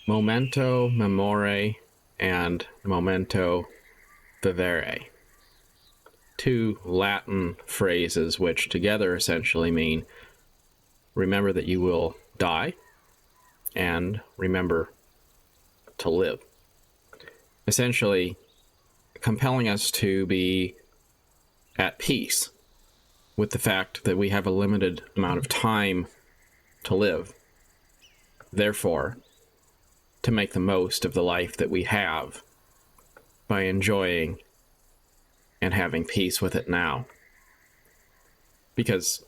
Momento, memore, and momento, vivere. Two Latin phrases which together essentially mean remember that you will die and remember to live. Essentially compelling us to be at peace with the fact that we have a limited amount of time to live. Therefore, to make the most of the life that we have by enjoying and having peace with it now. Because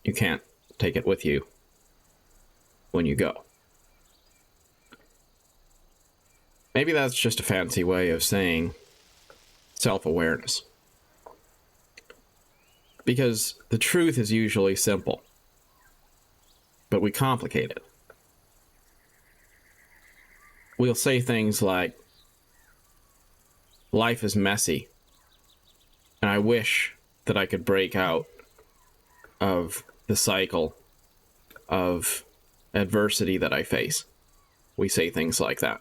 you can't take it with you when you go. Maybe that's just a fancy way of saying self-awareness. Because the truth is usually simple, but we complicate it. We'll say things like, life is messy, and I wish that I could break out of the cycle of adversity that I face. We say things like that.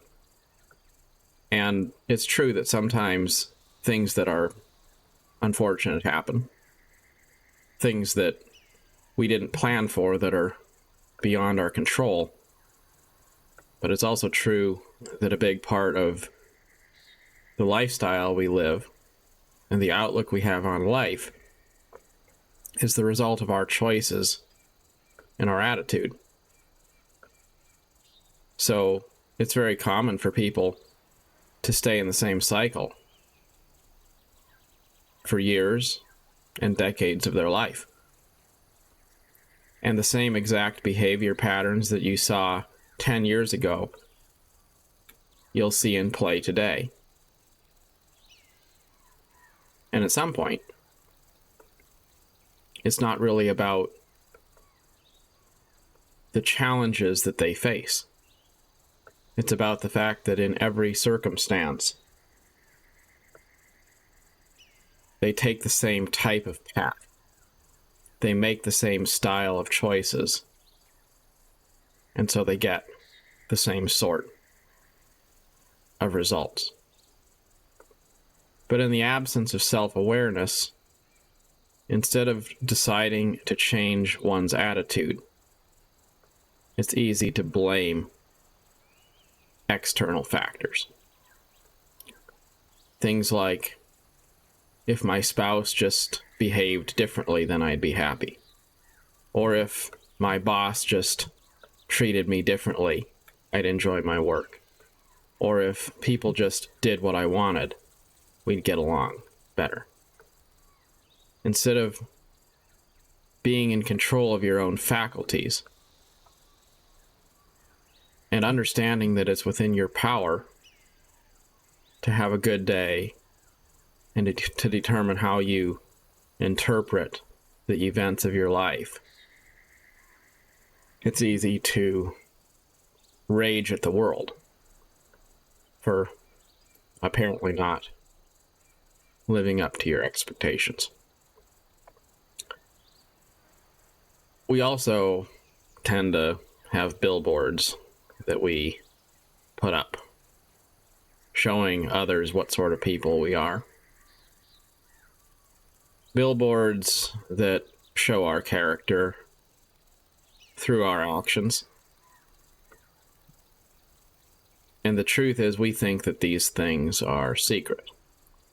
And it's true that sometimes things that are unfortunate happen. Things that we didn't plan for that are beyond our control. But it's also true that a big part of the lifestyle we live and the outlook we have on life is the result of our choices and our attitude. So it's very common for people to stay in the same cycle for years and decades of their life. And the same exact behavior patterns that you saw 10 years ago, you'll see in play today. And at some point, it's not really about the challenges that they face. It's about the fact that in every circumstance, they take the same type of path. They make the same style of choices. And so they get the same sort of results. But in the absence of self-awareness, instead of deciding to change one's attitude, it's easy to blame external factors. Things like, if my spouse just behaved differently, then I'd be happy. Or if my boss just treated me differently, I'd enjoy my work. Or if people just did what I wanted, we'd get along better. Instead of being in control of your own faculties and understanding that it's within your power to have a good day and to determine how you interpret the events of your life, it's easy to rage at the world for apparently not living up to your expectations. We also tend to have billboards that we put up showing others what sort of people we are. Billboards that show our character through our actions. And the truth is, we think that these things are secret.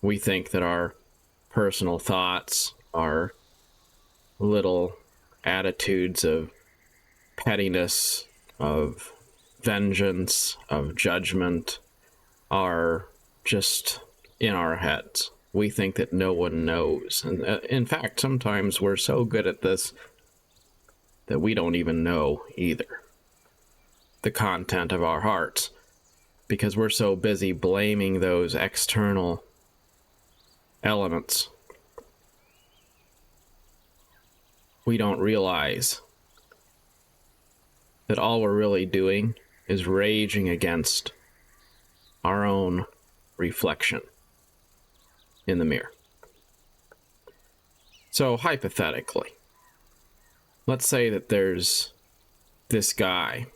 We think that our personal thoughts, our little attitudes of pettiness, of vengeance, of judgment, are just in our heads. We think that no one knows. And in fact, sometimes we're so good at this that we don't even know either the content of our hearts, because we're so busy blaming those external elements. We don't realize that all we're really doing is raging against our own reflection in the mirror. So hypothetically, let's say that there's this guy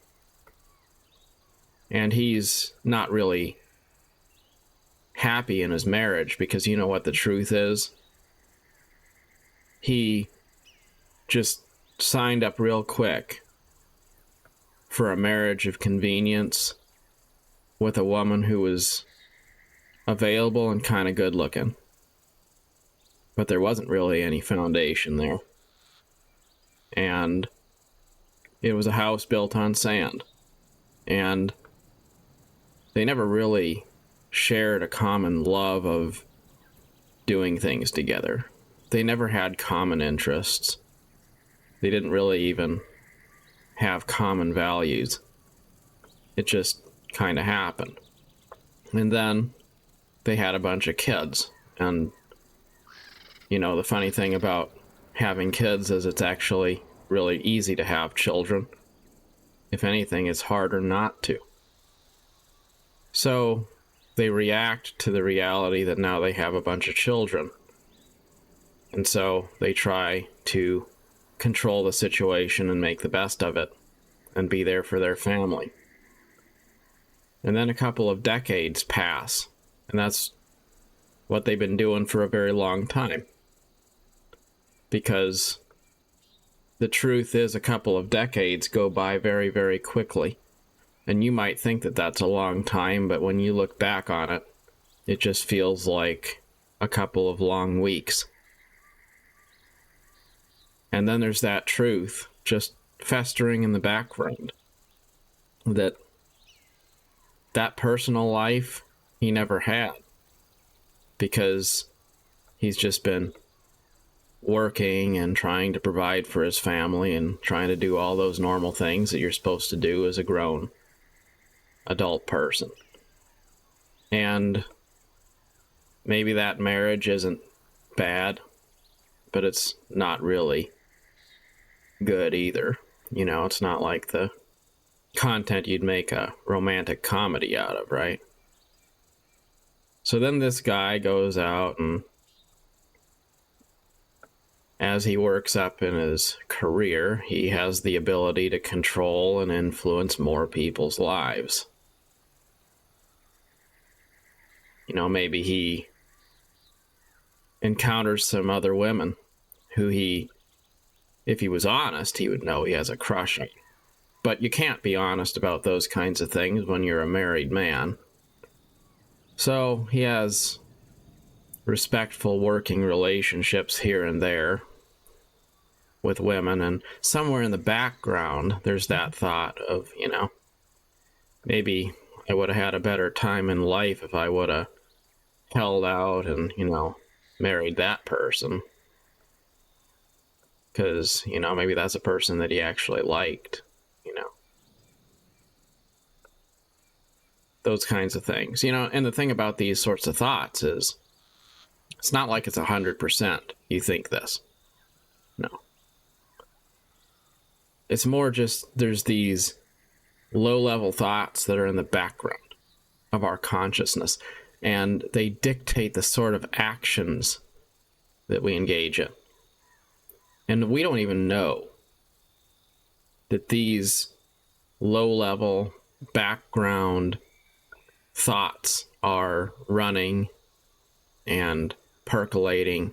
And he's not really happy in his marriage because you know what the truth is? He just signed up real quick for a marriage of convenience with a woman who was available and kind of good looking. But there wasn't really any foundation there. And it was a house built on sand. And they never really shared a common love of doing things together. They never had common interests. They didn't really even have common values. It just kind of happened. And then they had a bunch of kids. And, you know, the funny thing about having kids is it's actually really easy to have children. If anything, it's harder not to. So they react to the reality that now they have a bunch of children. And so they try to control the situation and make the best of it and be there for their family. And then a couple of decades pass, and that's what they've been doing for a very long time. Because the truth is, a couple of decades go by very, very quickly. And you might think that that's a long time, but when you look back on it, it just feels like a couple of long weeks. And then there's that truth just festering in the background that personal life he never had, because he's just been working and trying to provide for his family and trying to do all those normal things that you're supposed to do as a grown adult person. And maybe that marriage isn't bad, but it's not really good either. You know, it's not like the content you'd make a romantic comedy out of, right? So then this guy goes out, and as he works up in his career, he has the ability to control and influence more people's lives. You know, maybe he encounters some other women who he, if he was honest, he would know he has a crush on. But you can't be honest about those kinds of things when you're a married man. So he has respectful working relationships here and there with women, and somewhere in the background there's that thought of, you know, maybe I would have had a better time in life if I would have held out and, you know, married that person. Because, you know, maybe that's a person that he actually liked, you know. Those kinds of things, you know. And the thing about these sorts of thoughts is it's not like it's 100% you think this. No. It's more just there's these low-level thoughts that are in the background of our consciousness, and they dictate the sort of actions that we engage in. And we don't even know that these low-level background thoughts are running and percolating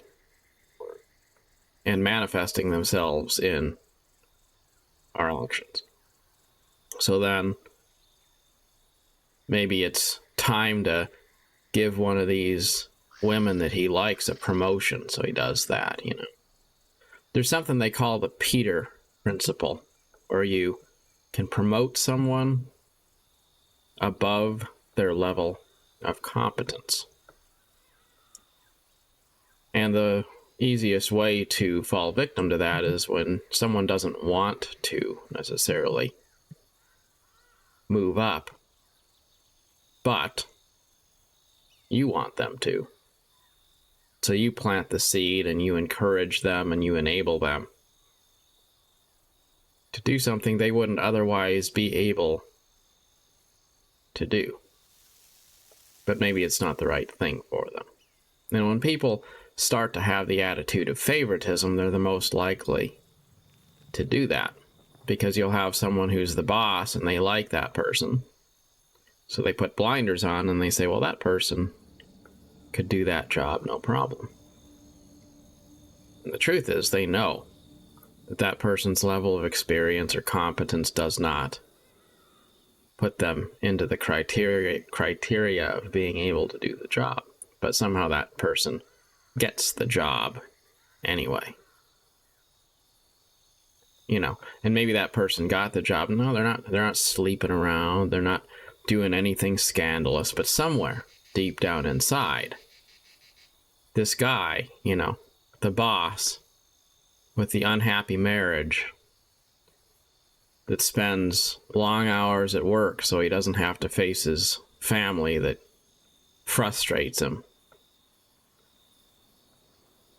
and manifesting themselves in our actions. So then maybe it's time to give one of these women that he likes a promotion, so he does that, you know. There's something they call the Peter principle, where you can promote someone above their level of competence. And the easiest way to fall victim to that is when someone doesn't want to necessarily move up, but you want them to. So you plant the seed and you encourage them and you enable them to do something they wouldn't otherwise be able to do. But maybe it's not the right thing for them. And when people start to have the attitude of favoritism, they're the most likely to do that, because you'll have someone who's the boss and they like that person, So they put blinders on and they say, well, that person could do that job, no problem. And the truth is, they know that that person's level of experience or competence does not put them into the criteria of being able to do the job. But somehow that person gets the job anyway. You know, and maybe that person got the job. No, they're not sleeping around. They're not doing anything scandalous, but somewhere deep down inside, this guy, you know, the boss with the unhappy marriage that spends long hours at work so he doesn't have to face his family that frustrates him.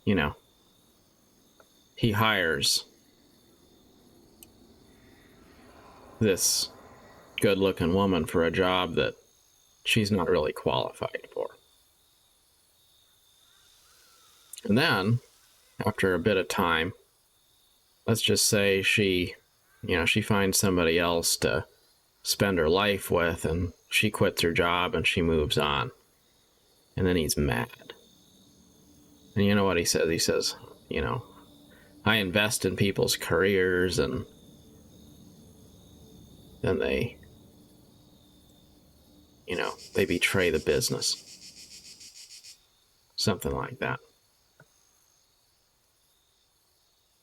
You know, he hires this good-looking woman for a job that she's not really qualified for. And then, after a bit of time, let's just say she finds somebody else to spend her life with, and she quits her job and she moves on. And then he's mad. And you know what he says? He says, you know, I invest in people's careers, and then they betray the business. Something like that.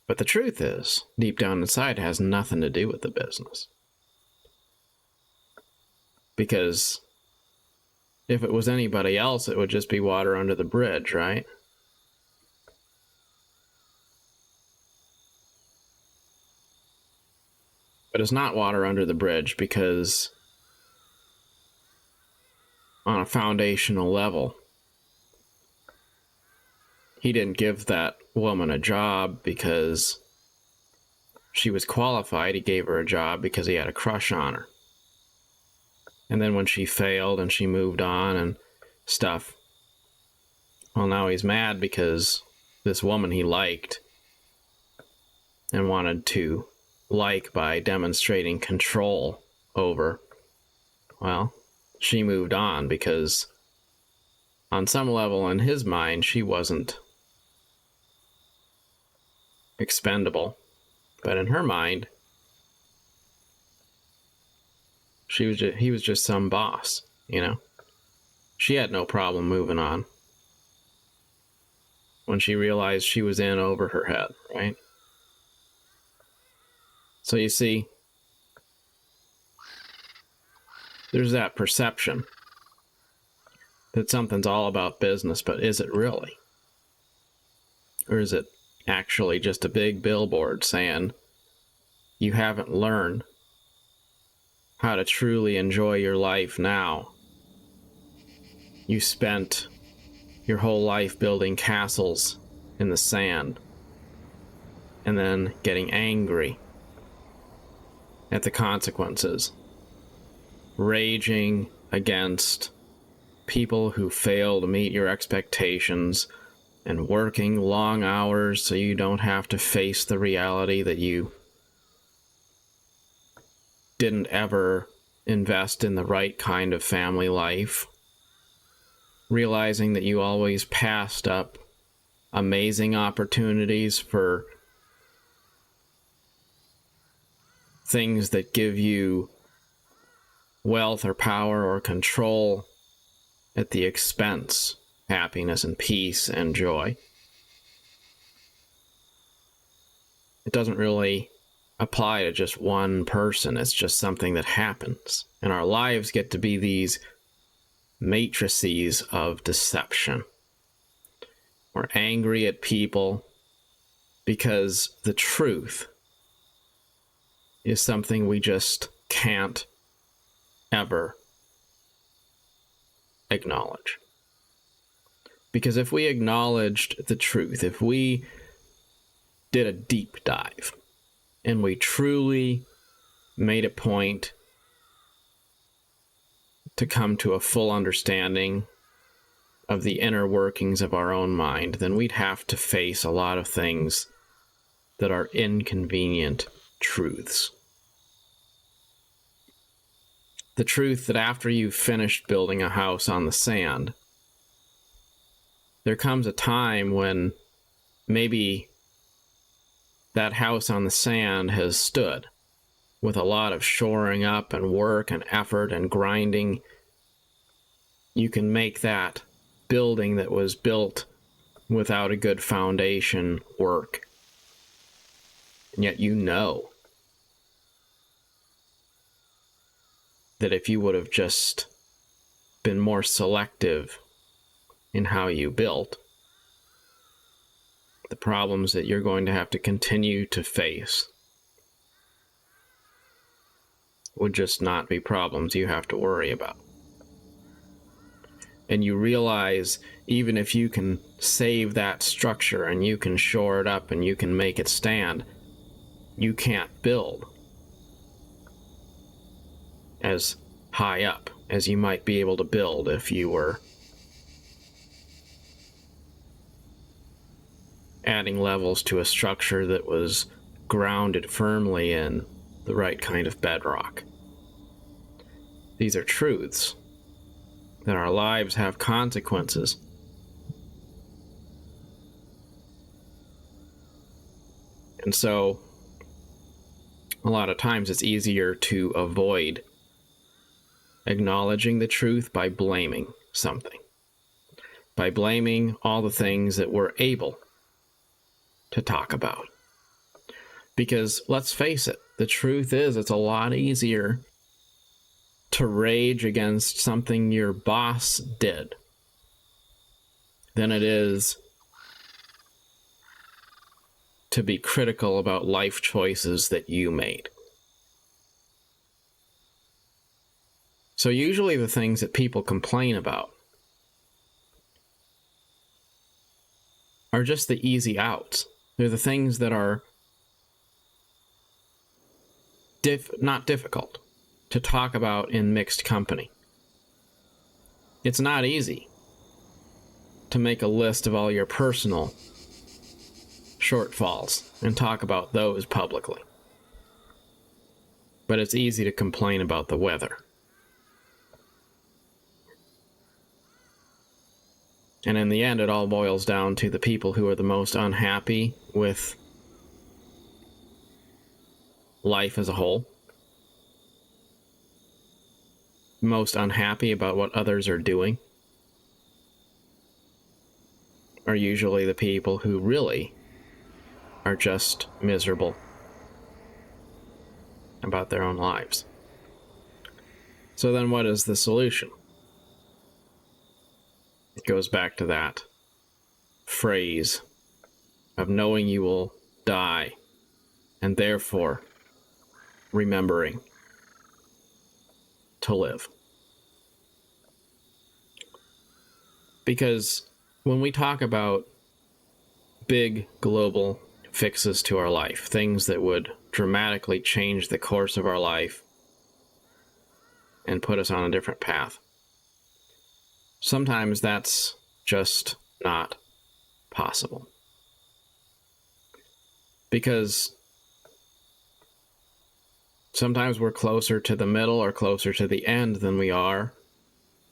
But the truth is, deep down inside, it has nothing to do with the business. Because if it was anybody else, it would just be water under the bridge, right? But it's not water under the bridge because on a foundational level, he didn't give that woman a job because she was qualified. He gave her a job because he had a crush on her. And then when she failed and she moved on and stuff, well, now he's mad because this woman he liked and wanted to like by demonstrating control over, well, she moved on because on some level in his mind, she wasn't expendable. But in her mind, he was just some boss, you know? She had no problem moving on when she realized she was in over her head, right? So you see, there's that perception that something's all about business, but is it really? Or is it actually just a big billboard saying you haven't learned how to truly enjoy your life now? You spent your whole life building castles in the sand and then getting angry at the consequences, raging against people who fail to meet your expectations, and working long hours so you don't have to face the reality that you didn't ever invest in the right kind of family life, realizing that you always passed up amazing opportunities for things that give you wealth or power or control at the expense of happiness and peace and joy. It doesn't really apply to just one person. It's just something that happens. And our lives get to be these matrices of deception. We're angry at people because the truth is something we just can't ever acknowledge. Because if we acknowledged the truth, if we did a deep dive and we truly made a point to come to a full understanding of the inner workings of our own mind, then we'd have to face a lot of things that are inconvenient truths. the truth that after you've finished building a house on the sand, there comes a time when maybe that house on the sand has stood with a lot of shoring up and work and effort and grinding. You can make that building that was built without a good foundation work. And yet you know that if you would have just been more selective in how you built, the problems that you're going to have to continue to face would just not be problems you have to worry about. And you realize even if you can save that structure and you can shore it up and you can make it stand, you can't build as high up as you might be able to build if you were adding levels to a structure that was grounded firmly in the right kind of bedrock. These are truths, that our lives have consequences. And so, a lot of times it's easier to avoid acknowledging the truth by blaming something, by blaming all the things that we're able to talk about. Because let's face it, the truth is it's a lot easier to rage against something your boss did than it is to be critical about life choices that you made. So usually the things that people complain about are just the easy outs. They're the things that are not difficult to talk about in mixed company. It's not easy to make a list of all your personal shortfalls and talk about those publicly. But it's easy to complain about the weather. And in the end, it all boils down to the people who are the most unhappy with life as a whole, most unhappy about what others are doing, are usually the people who really are just miserable about their own lives. So then what is the solution? It goes back to that phrase of knowing you will die and therefore remembering to live. Because when we talk about big global fixes to our life, things that would dramatically change the course of our life and put us on a different path, sometimes that's just not possible. Because sometimes we're closer to the middle or closer to the end than we are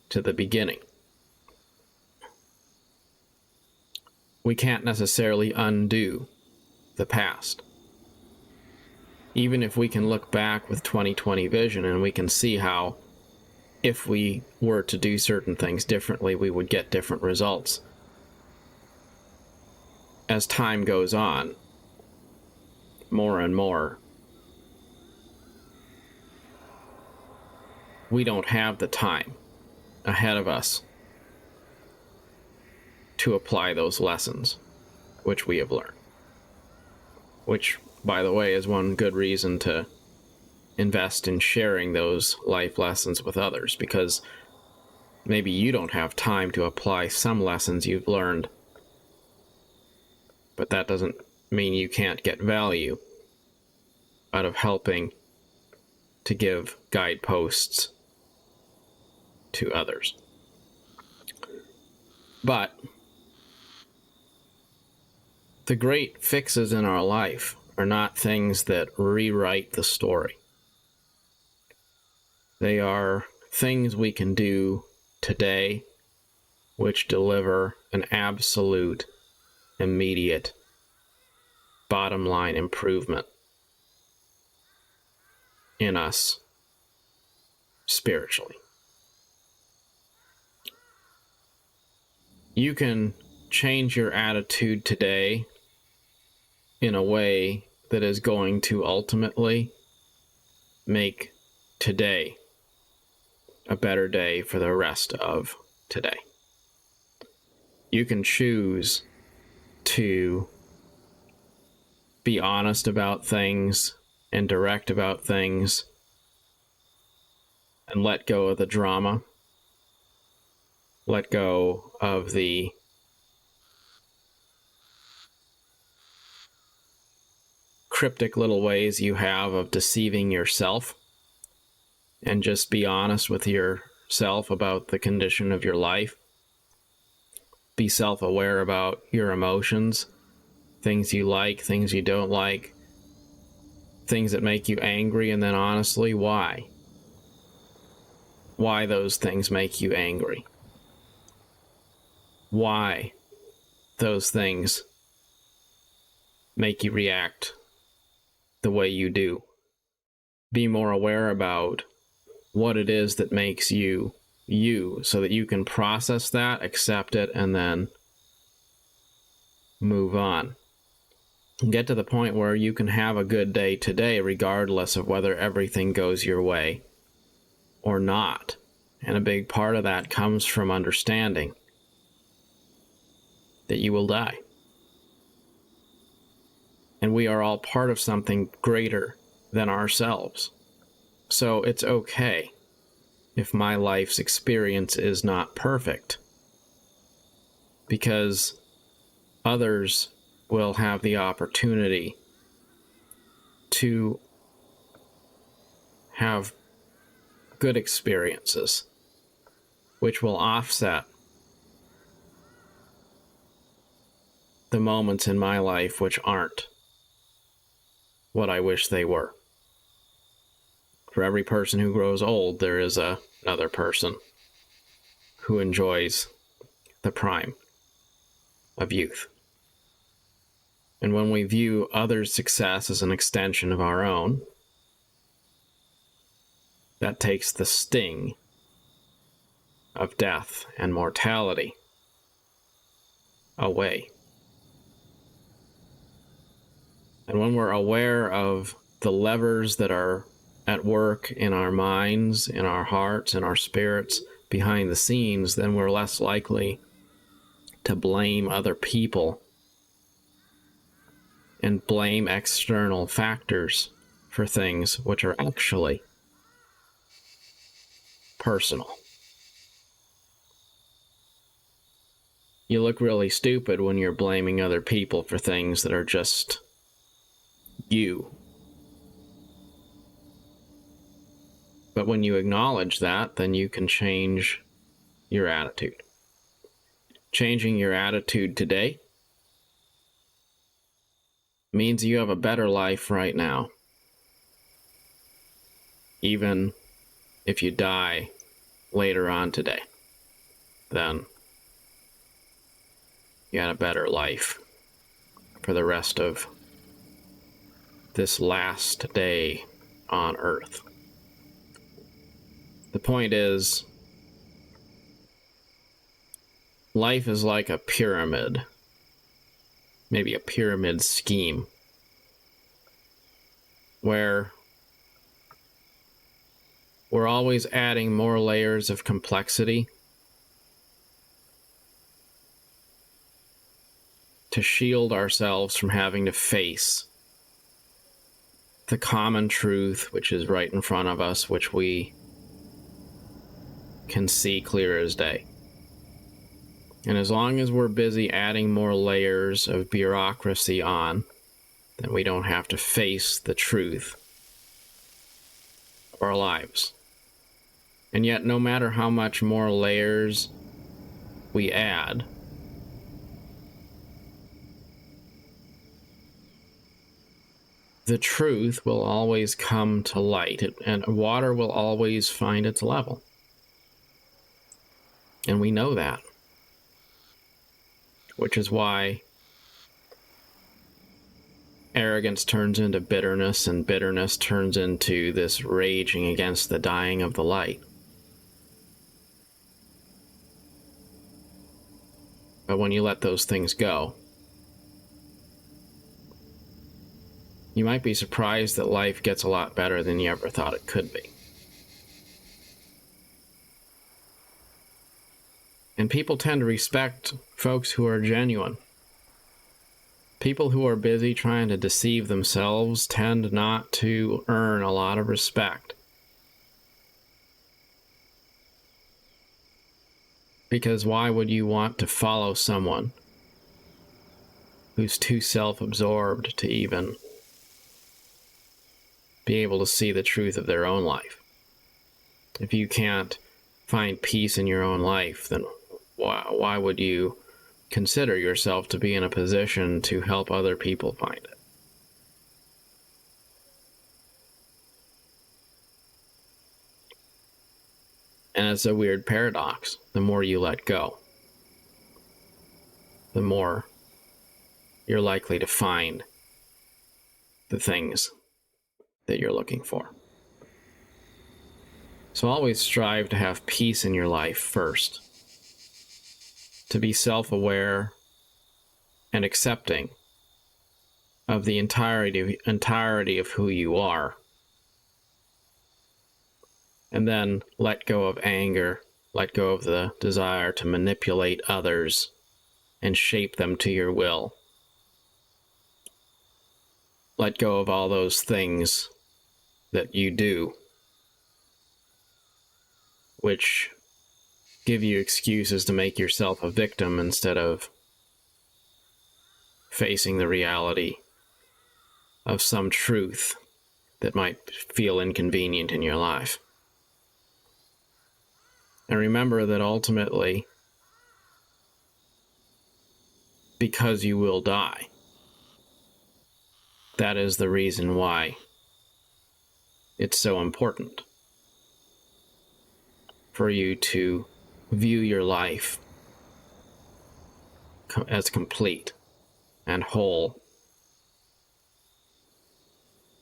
to the beginning. We can't necessarily undo the past. Even if we can look back with 20/20 vision and we can see how if we were to do certain things differently, we would get different results. As time goes on, more and more, we don't have the time ahead of us to apply those lessons which we have learned. Which, by the way, is one good reason to invest in sharing those life lessons with others, because maybe you don't have time to apply some lessons you've learned, but that doesn't mean you can't get value out of helping to give guideposts to others. But the great fixes in our life are not things that rewrite the story. They are things we can do today which deliver an absolute, immediate, bottom line improvement in us spiritually. You can change your attitude today in a way that is going to ultimately make today a better day for the rest of today. You can choose to be honest about things and direct about things and let go of the drama, let go of the cryptic little ways you have of deceiving yourself, and just be honest with yourself about the condition of your life. Be self-aware about your emotions, things you like, things you don't like, things that make you angry, and then honestly, why? Why those things make you angry? Why those things make you react the way you do? Be more aware about what it is that makes you you, so that you can process that, accept it, and then move on. Get to the point where you can have a good day today, regardless of whether everything goes your way or not. And a big part of that comes from understanding that you will die. And we are all part of something greater than ourselves. So it's okay if my life's experience is not perfect, because others will have the opportunity to have good experiences, which will offset the moments in my life which aren't what I wish they were. For every person who grows old, there is another person who enjoys the prime of youth. And when we view others' success as an extension of our own, that takes the sting of death and mortality away. And when we're aware of the levers that are at work in our minds, in our hearts, in our spirits, behind the scenes, then we're less likely to blame other people and blame external factors for things which are actually personal. You look really stupid when you're blaming other people for things that are just you. But when you acknowledge that, then you can change your attitude. Changing your attitude today means you have a better life right now. Even if you die later on today, then you had a better life for the rest of this last day on Earth. The point is, life is like a pyramid, maybe a pyramid scheme, where we're always adding more layers of complexity to shield ourselves from having to face the common truth, which is right in front of us, which we can see clear as day. And as long as we're busy adding more layers of bureaucracy on, then we don't have to face the truth of our lives. And yet, no matter how much more layers we add, the truth will always come to light, and water will always find its level. And we know that, which is why arrogance turns into bitterness, and bitterness turns into this raging against the dying of the light. But when you let those things go, you might be surprised that life gets a lot better than you ever thought it could be. And people tend to respect folks who are genuine. People who are busy trying to deceive themselves tend not to earn a lot of respect. Because why would you want to follow someone who's too self-absorbed to even be able to see the truth of their own life? If you can't find peace in your own life, then why would you consider yourself to be in a position to help other people find it? And it's a weird paradox. The more you let go, the more you're likely to find the things that you're looking for. So always strive to have peace in your life first, to be self-aware and accepting of the entirety of who you are. And then let go of anger, let go of the desire to manipulate others and shape them to your will. Let go of all those things that you do, which give you excuses to make yourself a victim instead of facing the reality of some truth that might feel inconvenient in your life. And remember that ultimately, because you will die, that is the reason why it's so important for you to view your life as complete and whole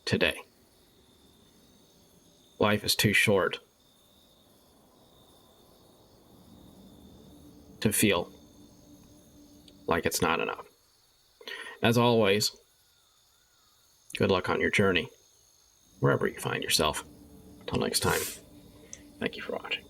today. Life is too short to feel like it's not enough. As always, good luck on your journey, wherever you find yourself. Until next time, thank you for watching.